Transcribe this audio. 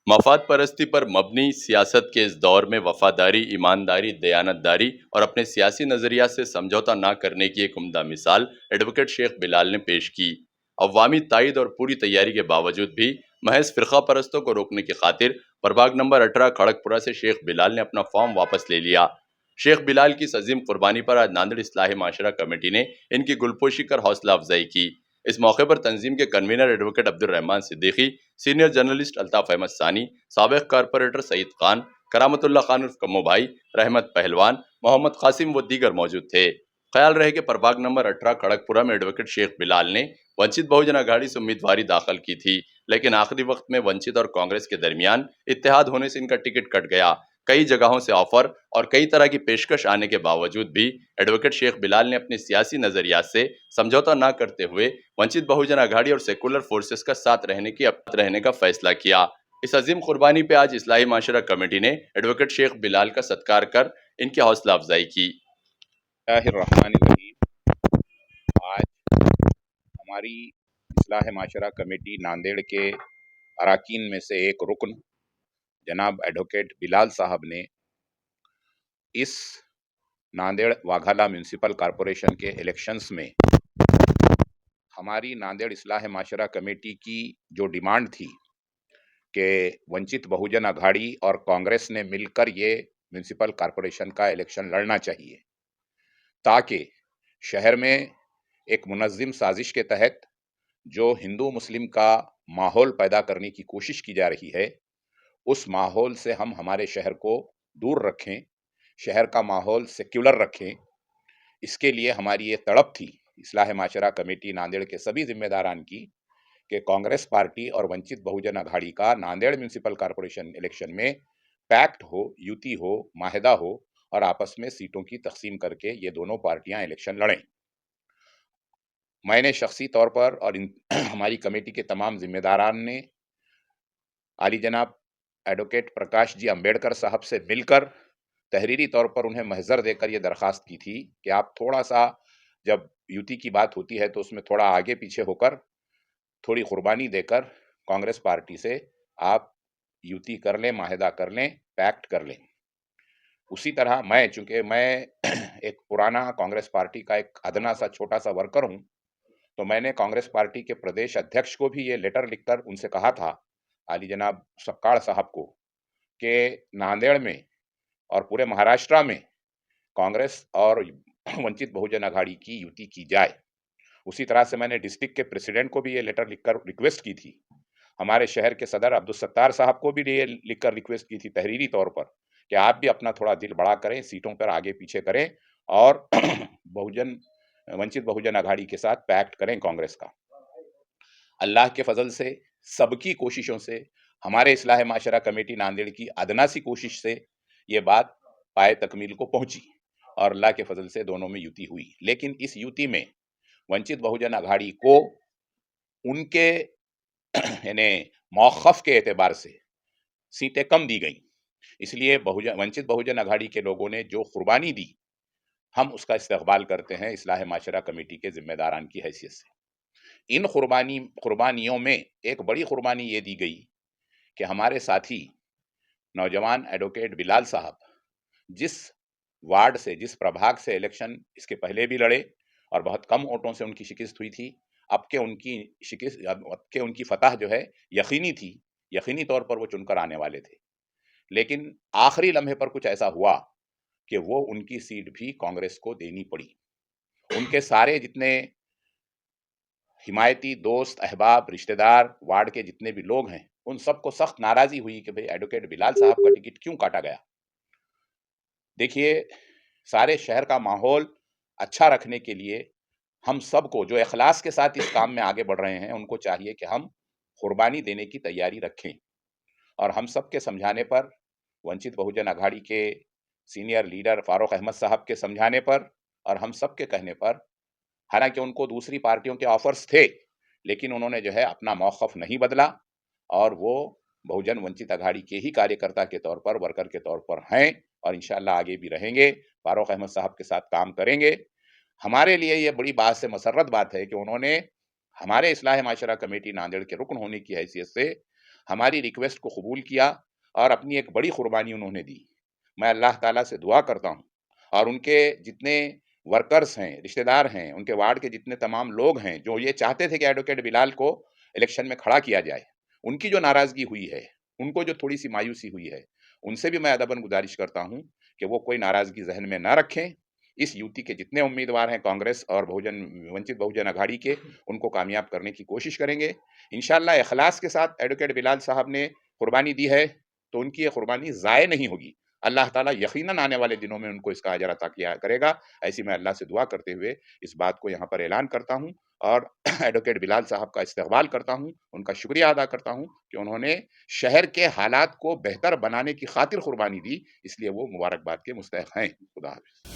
मफाद परस्ती पर मबनी सियासत के इस दौर में वफादारी, ईमानदारी, दयानतदारी और अपने सियासी नजरिया से समझौता न करने की एक उम्दा मिसाल एडवोकेट शेख बिलाल ने पेश की। अवामी तायद और पूरी तैयारी के बावजूद भी महज फिरका परस्तों को रोकने की खातिर प्रभाग नंबर 18 खड़गपुरा से शेख बिलाल ने अपना फॉर्म वापस ले लिया। शेख बिलाल की इस अजीम कुर्बानी पर आज नांदेड़ इस्लाही माशरा कमेटी ने इनकी गुलपोशी कर हौसला अफजाई की। इस मौके पर तंजीम के convener advocate Abdul Rahman Siddiqui, senior journalist Altaf Ahmad Sani, साबिक कारपोरेटर सईद खान, करामतुल्लाह खान उर्फ कम्मो भाई, रहमत पहलवान, मोहम्मद कासिम व दीगर मौजूद थे। ख्याल रहे कि प्रभाग नंबर 18 खड़गपुरा में एडवोकेट शेख बिलाल ने वंचित बहुजन अघाड़ी से उम्मीदवारी दाखिल की थी, लेकिन आखिरी वक्त में वंचित और कांग्रेस के दरमियान इत्तेहाद होने से इनका टिकट कट गया। कई जगहों से ऑफर और कई तरह की पेशकश आने के बावजूद भी एडवोकेट शेख बिलाल ने अपने सियासी नजरियात से समझौता न करते हुए वंचित बहुजन अघाड़ी और सेकुलर फोर्सेस का साथ रहने का फैसला किया। इस अजीम कुर्बानी पे आज इस्लाही माशरा कमेटी ने एडवोकेट शेख बिलाल का सत्कार कर इनकी हौसला अफजाई की। बिस्मिल्लाहिर्रहमानिर्रहीम। आज हमारी इस्लाह माशरा कमेटी नांदेड़ के अरकान में से एक रुकन जनाब एडवोकेट बिलाल साहब ने इस नांदेड़ वाघाला म्यूनसिपल कॉरपोरेशन के इलेक्शंस में हमारी नांदेड़ इस्लाह माशरा कमेटी की जो डिमांड थी कि वंचित बहुजन अघाड़ी और कांग्रेस ने मिलकर ये म्यूनसिपल कॉरपोरेशन का इलेक्शन लड़ना चाहिए, ताकि शहर में एक मुनज़्ज़िम साजिश के तहत जो हिंदू मुस्लिम का माहौल पैदा करने की कोशिश की जा रही है, उस माहौल से हम हमारे शहर को दूर रखें, शहर का माहौल सेक्युलर रखें। इसके लिए हमारी ये तड़प थी इस्लाह माशरा कमेटी नांदेड़ के सभी जिम्मेदारान की कि कांग्रेस पार्टी और वंचित बहुजन अघाड़ी का नांदेड़ म्यूनसिपल कॉरपोरेशन इलेक्शन में पैक्ट हो, युति हो, माहिदा हो और आपस में सीटों की तकसीम करके ये दोनों पार्टियां इलेक्शन लड़ें। मैंने शख्सी तौर पर और हमारी कमेटी के तमाम जिम्मेदारान ने आली जनाब एडवोकेट प्रकाश जी अंबेडकर साहब से मिलकर तहरीरी तौर पर उन्हें महजर देकर ये दरख्वास्त की थी कि आप थोड़ा सा, जब युति की बात होती है तो उसमें थोड़ा आगे पीछे होकर, थोड़ी कुर्बानी देकर कांग्रेस पार्टी से आप युति कर लें, माहिदा कर लें, पैक्ट कर लें। उसी तरह चूंकि मैं एक पुराना कांग्रेस पार्टी का एक अदना सा छोटा सा वर्कर हूं, तो मैंने कांग्रेस पार्टी के प्रदेश अध्यक्ष को भी ये लेटर लिखकर उनसे कहा था, आली जनाब सक्काड़ साहब को, कि नांदेड़ में और पूरे महाराष्ट्र में कांग्रेस और वंचित बहुजन अघाड़ी की युति की जाए। उसी तरह से मैंने डिस्ट्रिक्ट के प्रेसिडेंट को भी ये लेटर लिखकर रिक्वेस्ट की थी। हमारे शहर के सदर अब्दुल सत्तार साहब को भी ये लिखकर रिक्वेस्ट की थी तहरीरी तौर पर कि आप भी अपना थोड़ा दिल बड़ा करें, सीटों पर आगे पीछे करें और वंचित बहुजन अघाड़ी के साथ पैक्ट करें कांग्रेस का। अल्लाह के फजल से, सबकी कोशिशों से, हमारे इस्लाह माशरा कमेटी नांदेड़ की अदना सी कोशिश से ये बात पाए तकमील को पहुंची और अल्लाह के फजल से दोनों में युति हुई। लेकिन इस युति में वंचित बहुजन अघाड़ी को उनके यानी मौक़िफ़ के एतबार से सीटें कम दी गई। इसलिए वंचित बहुजन अघाड़ी के लोगों ने जो कुर्बानी दी, हम उसका इस्तक़बाल करते हैं इस्लाह माशरा कमेटी के जिम्मेदारान की हैसियत से। इन कुर्बानियों में एक बड़ी कुर्बानी ये दी गई कि हमारे साथी नौजवान एडवोकेट बिलाल साहब जिस वार्ड से, जिस प्रभाग से इलेक्शन इसके पहले भी लड़े और बहुत कम वोटों से उनकी शिकस्त हुई थी, अब के उनकी फतह जो है यकीनी थी, यकीनी तौर पर वो चुनकर आने वाले थे। लेकिन आखिरी लम्हे पर कुछ ऐसा हुआ कि वो उनकी सीट भी कांग्रेस को देनी पड़ी। उनके सारे जितने हिमायती दोस्त, अहबाब, रिश्तेदार, वार्ड के जितने भी लोग हैं, उन सबको सख्त नाराज़ी हुई कि भाई एडवोकेट बिलाल साहब का टिकट क्यों काटा गया। देखिए, सारे शहर का माहौल अच्छा रखने के लिए हम सबको, जो इखलास के साथ इस काम में आगे बढ़ रहे हैं, उनको चाहिए कि हम कुर्बानी देने की तैयारी रखें। और हम सब के समझाने पर, वंचित बहुजन अघाड़ी के सीनियर लीडर फारूक अहमद साहब के समझाने पर और हम सब के कहने पर, हालांकि उनको दूसरी पार्टियों के ऑफर्स थे, लेकिन उन्होंने जो है अपना मौक़िफ़ नहीं बदला और वो बहुजन वंचित अघाड़ी के ही कार्यकर्ता के तौर पर, वर्कर के तौर पर हैं और इंशाअल्लाह आगे भी रहेंगे। फारूक अहमद साहब के साथ काम करेंगे। हमारे लिए ये बड़ी बात से मसर्रत बात है कि उन्होंने हमारे इस्लाह माशरा कमेटी नांदेड़ के रुकन होने की हैसियत से ہماری ریکویسٹ کو قبول کیا اور اپنی ایک بڑی قربانی انہوں نے دی۔ میں اللہ تعالیٰ سے دعا کرتا ہوں اور ان کے جتنے ورکرز ہیں، رشتہ دار ہیں، ان کے وارڈ کے جتنے تمام لوگ ہیں جو یہ چاہتے تھے کہ ایڈوکیٹ بلال کو الیکشن میں کھڑا کیا جائے، ان کی جو ناراضگی ہوئی ہے، ان کو جو تھوڑی سی مایوسی ہوئی ہے، ان سے بھی میں ادباً گزارش کرتا ہوں کہ وہ کوئی ناراضگی ذہن میں نہ رکھیں۔ اس یوتی کے جتنے امیدوار ہیں کانگریس اور ونچت بہوجن اگھاڑی کے، ان کو کامیاب کرنے کی کوشش کریں گے انشاءاللہ۔ اخلاص کے ساتھ ایڈوکیٹ بلال صاحب نے قربانی دی ہے تو ان کی یہ قربانی ضائع نہیں ہوگی۔ اللہ تعالیٰ یقیناً آنے والے دنوں میں ان کو اس کا اجر عطا کیا کرے گا۔ ایسی میں اللہ سے دعا کرتے ہوئے اس بات کو یہاں پر اعلان کرتا ہوں اور ایڈوکیٹ بلال صاحب کا استقبال کرتا ہوں، ان کا شکریہ ادا کرتا ہوں کہ انہوں نے شہر کے حالات کو بہتر بنانے کی خاطر قربانی دی، اس لیے وہ مبارکباد کے مستحق ہیں۔ خدا حافظ۔